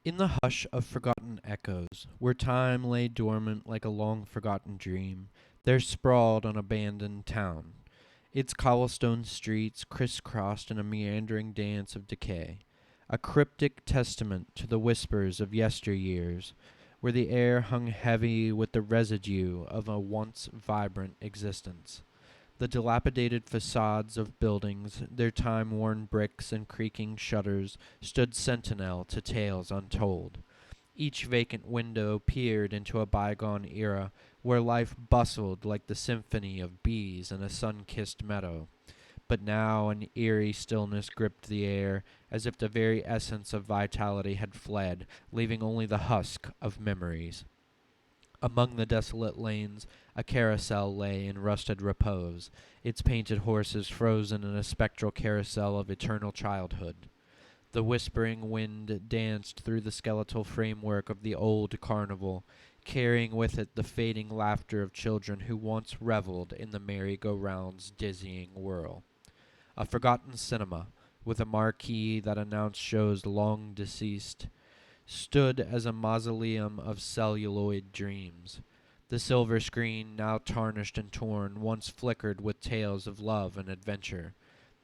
In the hush of forgotten echoes, where time lay dormant like a long forgotten dream, there sprawled an abandoned town, its cobblestone streets crisscrossed in a meandering dance of decay, a cryptic testament to the whispers of yesteryears, where the air hung heavy with the residue of a once vibrant existence. The dilapidated facades of buildings, their time-worn bricks and creaking shutters, stood sentinel to tales untold. Each vacant window peered into a bygone era where life bustled like the symphony of bees in a sun-kissed meadow. But now an eerie stillness gripped the air, as if the very essence of vitality had fled, leaving only the husk of memories. Among the desolate lanes, a carousel lay in rusted repose, its painted horses frozen in a spectral carousel of eternal childhood. The whispering wind danced through the skeletal framework of the old carnival, carrying with it the fading laughter of children who once reveled in the merry-go-round's dizzying whirl. A forgotten cinema, with a marquee that announced shows long deceased, stood as a mausoleum of celluloid dreams. The silver screen, now tarnished and torn, once flickered with tales of love and adventure.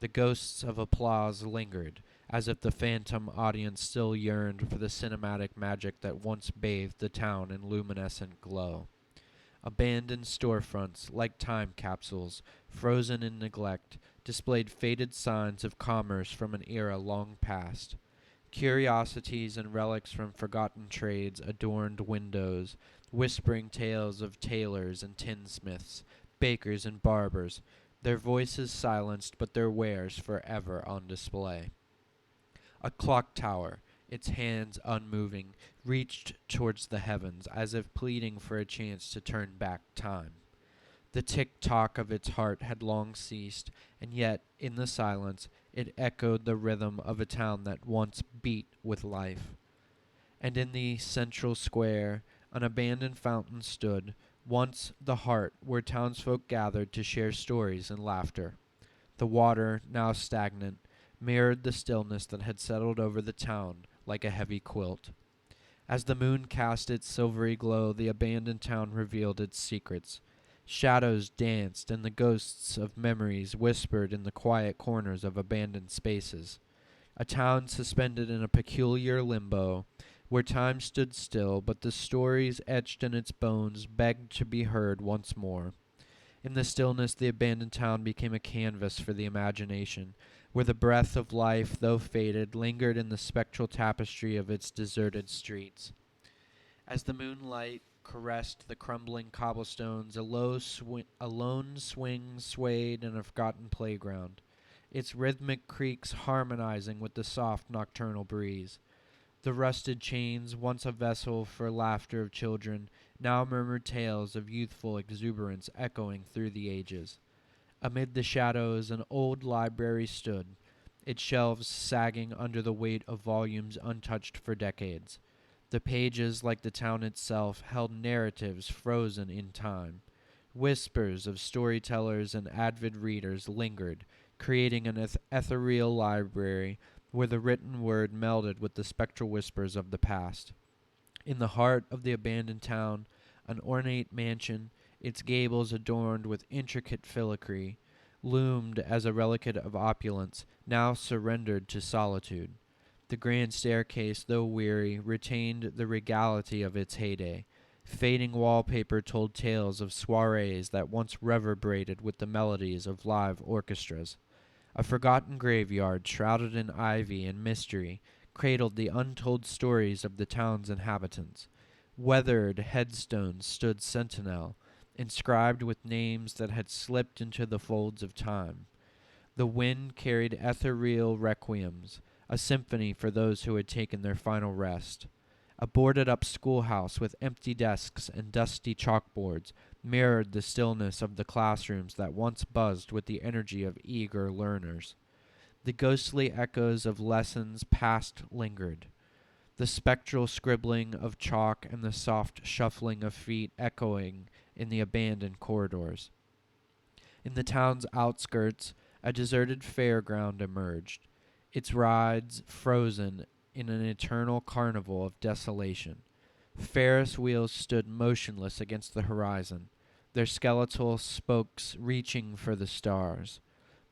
The ghosts of applause lingered, as if the phantom audience still yearned for the cinematic magic that once bathed the town in luminescent glow. Abandoned storefronts, like time capsules, frozen in neglect, displayed faded signs of commerce from an era long past. Curiosities and relics from forgotten trades adorned windows, whispering tales of tailors and tinsmiths, bakers and barbers, their voices silenced but their wares forever on display. A clock tower, its hands unmoving, reached towards the heavens as if pleading for a chance to turn back time. The tick-tock of its heart had long ceased, and yet, in the silence, it echoed the rhythm of a town that once beat with life. And in the central square, an abandoned fountain stood, once the heart where townsfolk gathered to share stories and laughter. The water, now stagnant, mirrored the stillness that had settled over the town like a heavy quilt. As the moon cast its silvery glow, the abandoned town revealed its secrets. Shadows danced, and the ghosts of memories whispered in the quiet corners of abandoned spaces. A town suspended in a peculiar limbo, where time stood still, but the stories etched in its bones begged to be heard once more. In the stillness, the abandoned town became a canvas for the imagination, where the breath of life, though faded, lingered in the spectral tapestry of its deserted streets. As the moonlight caressed the crumbling cobblestones, a lone swing swayed in a forgotten playground, its rhythmic creaks harmonizing with the soft nocturnal breeze. The rusted chains, once a vessel for laughter of children, now murmured tales of youthful exuberance echoing through the ages. Amid the shadows, an old library stood, its shelves sagging under the weight of volumes untouched for decades. The pages, like the town itself, held narratives frozen in time. Whispers of storytellers and avid readers lingered, creating an ethereal library where the written word melded with the spectral whispers of the past. In the heart of the abandoned town, an ornate mansion, its gables adorned with intricate filigree, loomed as a relic of opulence, now surrendered to solitude. The grand staircase, though weary, retained the regality of its heyday. Fading wallpaper told tales of soirees that once reverberated with the melodies of live orchestras. A forgotten graveyard, shrouded in ivy and mystery, cradled the untold stories of the town's inhabitants. Weathered headstones stood sentinel, inscribed with names that had slipped into the folds of time. The wind carried ethereal requiems, a symphony for those who had taken their final rest. A boarded-up schoolhouse with empty desks and dusty chalkboards mirrored the stillness of the classrooms that once buzzed with the energy of eager learners. The ghostly echoes of lessons past lingered, the spectral scribbling of chalk and the soft shuffling of feet echoing in the abandoned corridors. In the town's outskirts, a deserted fairground emerged, its rides frozen in an eternal carnival of desolation. Ferris wheels stood motionless against the horizon, their skeletal spokes reaching for the stars.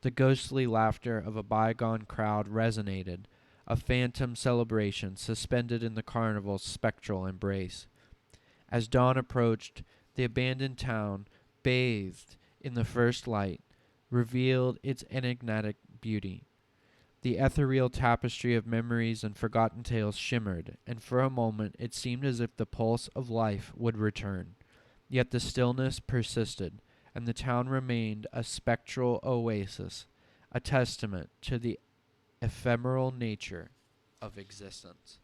The ghostly laughter of a bygone crowd resonated, a phantom celebration suspended in the carnival's spectral embrace. As dawn approached, the abandoned town, bathed in the first light, revealed its enigmatic beauty. The ethereal tapestry of memories and forgotten tales shimmered, and for a moment it seemed as if the pulse of life would return. Yet the stillness persisted, and the town remained a spectral oasis, a testament to the ephemeral nature of existence.